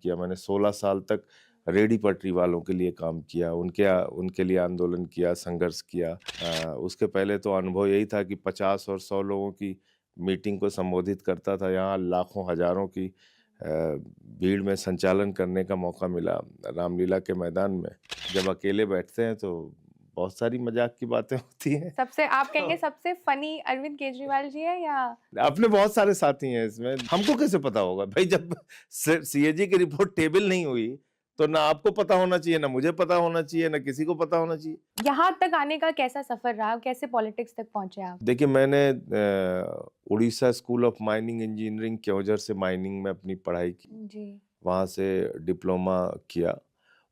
किया। मैंने 16 साल तक रेहड़ी पटरी वालों के लिए काम किया, उनके लिए आंदोलन किया, संघर्ष किया। उसके पहले तो अनुभव यही था कि 50 और 100 लोगों की मीटिंग को संबोधित करता था। यहाँ लाखों हजारों की भीड़ में संचालन करने का मौका मिला रामलीला के मैदान में। जब अकेले बैठते हैं तो बहुत सारी मजाक की बातें होती हैं। सबसे आप कहेंगे सबसे फनी अरविंद केजरीवाल जी है या? अपने बहुत सारे साथी हैं इसमें, हमको कैसे पता होगा भाई? जब सीएजी की रिपोर्ट टेबल नहीं हुई तो ना आपको पता होना चाहिए, ना मुझे पता होना चाहिए, ना किसी को पता होना चाहिए। यहाँ तक आने का कैसा सफर रहा? कैसे पॉलिटिक्स तक पहुंचे आप? देखिए, मैंने Orissa school of mining engineering Keonjhar से माइनिंग में अपनी पढ़ाई की, जी। वहाँ से डिप्लोमा किया।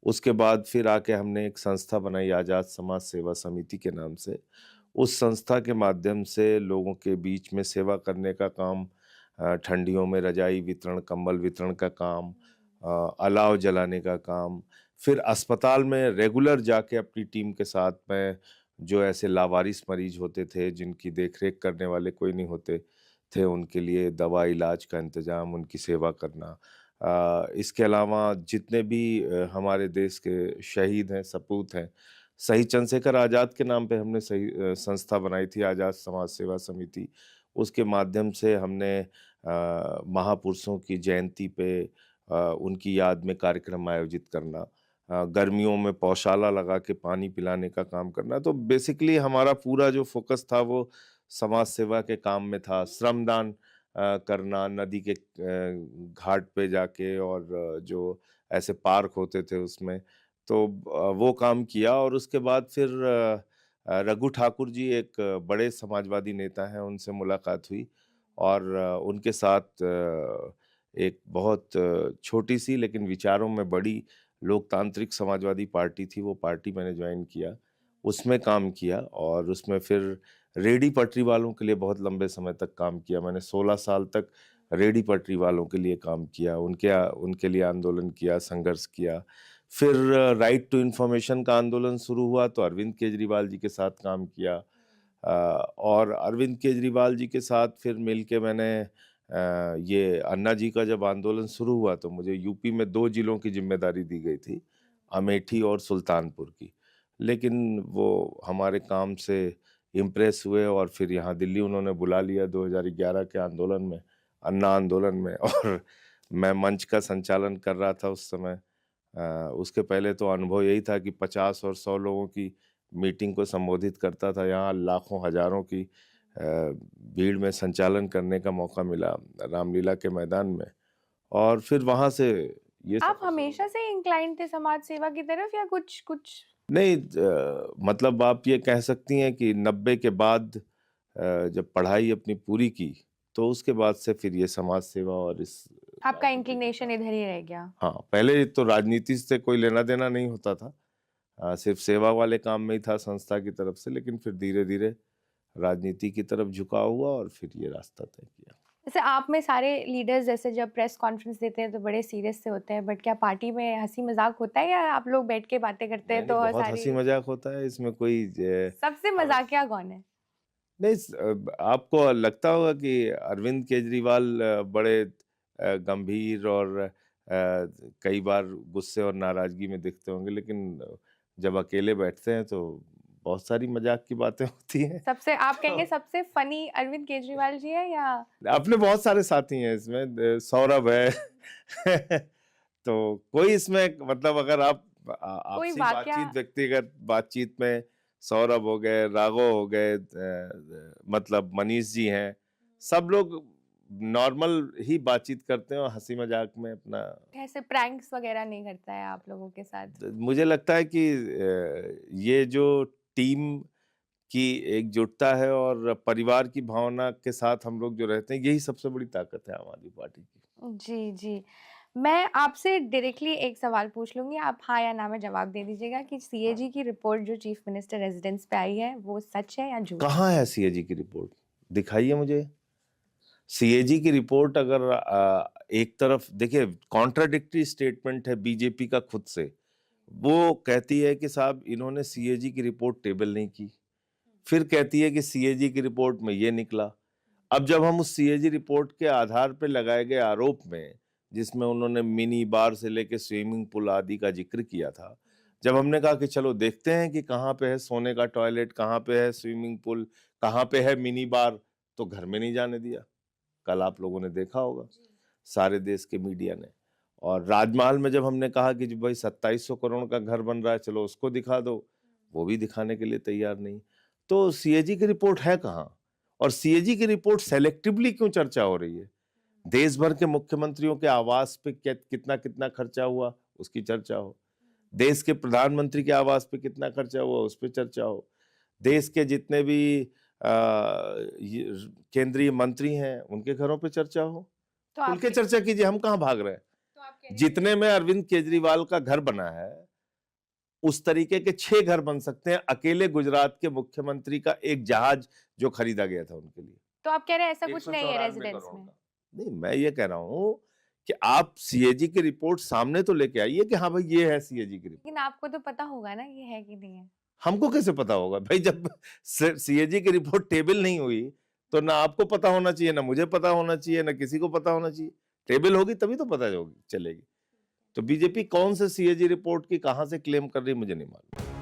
उसके बाद फिर आके हमने एक संस्था बनाई आज़ाद समाज सेवा समिति के नाम से। उस संस्था के माध्यम से लोगों के बीच में सेवा करने का काम, ठंडियों में रजाई वितरण, कंबल वितरण का काम, अलाव जलाने का काम, फिर अस्पताल में रेगुलर जाके अपनी टीम के साथ में जो ऐसे लावारिस मरीज होते थे जिनकी देखरेख करने वाले कोई नहीं होते थे, उनके लिए दवा इलाज का इंतज़ाम, उनकी सेवा करना। इसके अलावा जितने भी हमारे देश के शहीद हैं, सपूत हैं, शहीद चंद्रशेखर आज़ाद के नाम पे हमने संस्था बनाई थी आज़ाद समाज सेवा समिति। उसके माध्यम से हमने महापुरुषों की जयंती पे उनकी याद में कार्यक्रम आयोजित करना, गर्मियों में पौशाला लगा के पानी पिलाने का काम करना। तो बेसिकली हमारा पूरा जो फोकस था वो समाज सेवा के काम में था। श्रमदान करना, नदी के घाट पे जाके, और जो ऐसे पार्क होते थे उसमें, तो वो काम किया। और उसके बाद फिर रघु ठाकुर जी एक बड़े समाजवादी नेता हैं, उनसे मुलाकात हुई और उनके साथ एक बहुत छोटी सी लेकिन विचारों में बड़ी लोकतांत्रिक समाजवादी पार्टी थी, वो पार्टी मैंने ज्वाइन किया, उसमें काम किया। और उसमें फिर रेहड़ी पटरी वालों के लिए बहुत लंबे समय तक काम किया। मैंने 16 साल तक रेहड़ी पटरी वालों के लिए काम किया, उनके लिए आंदोलन किया, संघर्ष किया। फिर राइट टू इंफॉर्मेशन का आंदोलन शुरू हुआ तो अरविंद केजरीवाल जी के साथ काम किया। और अरविंद केजरीवाल जी के साथ फिर मिल के मैंने ये अन्ना जी का जब आंदोलन शुरू हुआ तो मुझे यूपी में 2 जिलों की जिम्मेदारी दी गई थी, अमेठी और सुल्तानपुर की। लेकिन वो हमारे काम से इम्प्रेस हुए और फिर यहाँ दिल्ली उन्होंने बुला लिया 2011 के आंदोलन में, अन्ना आंदोलन में। और मैं मंच का संचालन कर रहा था उस समय। उसके पहले तो अनुभव यही था कि 50 और 100 लोगों की मीटिंग को संबोधित करता था। यहाँ लाखों हजारों की भीड़ में संचालन करने का मौका मिला रामलीला के मैदान में। और फिर वहाँ से ये आप सफर शुरू हमेशा हुआ। से इंक्लाइंड थे समाज सेवा की तरफ या कुछ कुछ? नहीं, मतलब आप ये कह सकती हैं कि 90 के बाद जब पढ़ाई अपनी पूरी की तो उसके बाद से फिर ये समाज सेवा और इस आपका राजनीति में इंक्लिनेशन काम। इधर ही रह गया? हाँ, पहले तो राजनीति से कोई लेना देना नहीं होता था, सिर्फ सेवा वाले काम में ही था संस्था की तरफ से। लेकिन फिर धीरे धीरे राजनीति की तरफ झुकाव हुआ और फिर ये रास्ता तय किया। जैसे आप में सारे लीडर्स जैसे जब प्रेस कॉन्फ्रेंस देते हैं तो बड़े सीरियस से होते हैं, बट क्या पार्टी में हंसी मजाक होता है या आप लोग बैठ के बातें करते हैं नहीं, नहीं, तो बहुत सारी? हंसी मजाक होता है इसमें, कोई सबसे हर मजाकिया कौन है? नहीं, आपको लगता होगा कि अरविंद केजरीवाल बड़े गंभीर और कई बार गुस्से और नाराजगी में दिखते होंगे, लेकिन जब अकेले बैठते हैं तो बहुत सारी मजाक की बातें होती हैं। सबसे आप तो कहेंगे सबसे फनी अरविंद केजरीवाल जी है या? अपने बहुत सारे साथी हैं इसमें, सौरभ है। तो कोई इसमें, मतलब अगर आप कोई आपसी वाकया? बातचीत, व्यक्तिगत बातचीत में सौरभ हो गए, राघव हो गए, मतलब मनीष जी हैं, सब लोग नॉर्मल ही बातचीत करते हैं और हंसी मजाक में अपना। ऐसे प्रैंक्स वगैरह नहीं करता है आप लोगों के साथ? मुझे लगता है कि ये जो टीम की एकजुटता है और परिवार की भावना के साथ हम लोग जो रहते हैं, यही सबसे बड़ी ताकत है आम आदमी पार्टी की। जी, जी। मैं आपसे डायरेक्टली एक सवाल पूछ लूँगी, आप हाँ या ना में जवाब दे दीजिएगा कि सीएजी की रिपोर्ट जो चीफ मिनिस्टर रेज़िडेंस पे आई है, वो सच है या झूठ? कहाँ है सीएजी की रिपोर्ट? दिखाइए मुझे। सीएजी की रिपोर्ट अगर एक तरफ देखिए, कॉन्ट्राडिक्टरी स्टेटमेंट है बीजेपी का खुद से। वो कहती है कि साहब इन्होंने सीएजी की रिपोर्ट टेबल नहीं की, फिर कहती है कि सीएजी की रिपोर्ट में ये निकला। अब जब हम उस सीएजी रिपोर्ट के आधार पे लगाए गए आरोप में जिसमें उन्होंने मिनी बार से लेके स्विमिंग पूल आदि का जिक्र किया था। जब हमने कहा कि चलो देखते हैं कि कहाँ पे है सोने का टॉयलेट, कहाँ पे है स्विमिंग पूल, कहाँ पे है मिनी बार, तो घर में नहीं जाने दिया। कल आप लोगों ने देखा होगा सारे देश के मीडिया ने। और राजमहल में जब हमने कहा कि जी भाई 2700 करोड़ का घर बन रहा है, चलो उसको दिखा दो, वो भी दिखाने के लिए तैयार नहीं। तो सीएजी की रिपोर्ट है कहाँ? और सीएजी की रिपोर्ट सेलेक्टिवली क्यों चर्चा हो रही है? देश भर के मुख्यमंत्रियों के आवास पे कितना कितना खर्चा हुआ, उसकी चर्चा हो। देश के प्रधानमंत्री के आवास पे कितना खर्चा हुआ, उस पर चर्चा हो। देश के जितने भी केंद्रीय मंत्री हैं उनके घरों पे चर्चा हो। तो खुल आप के चर्चा कीजिए, हम कहाँ भाग रहे हैं? तो आप कह रहे हैं जितने में अरविंद केजरीवाल का घर बना है उस तरीके के 6 घर बन सकते हैं अकेले गुजरात के मुख्यमंत्री का एक जहाज जो खरीदा गया था उनके लिए। तो आप कह रहे हैं ऐसा कुछ नहीं है 194 रेजिडेंस करोड़ में? का। नहीं, मैं ये कह रहा हूँ कि आप सीएजी की रिपोर्ट सामने तो लेके आइए कि हाँ भाई ये है सीएजी की रिपोर्ट। लेकिन आपको तो पता होगा ना ये है कि नहीं है? हमको कैसे पता होगा भाई? जब सीएजी की रिपोर्ट टेबल नहीं हुई तो ना आपको पता होना चाहिए, ना मुझे पता होना चाहिए, ना किसी को पता होना चाहिए। टेबल होगी तभी तो पता होगी चलेगी। तो बीजेपी कौन से सीएजी रिपोर्ट की कहां से क्लेम कर रही है मुझे नहीं मालूम।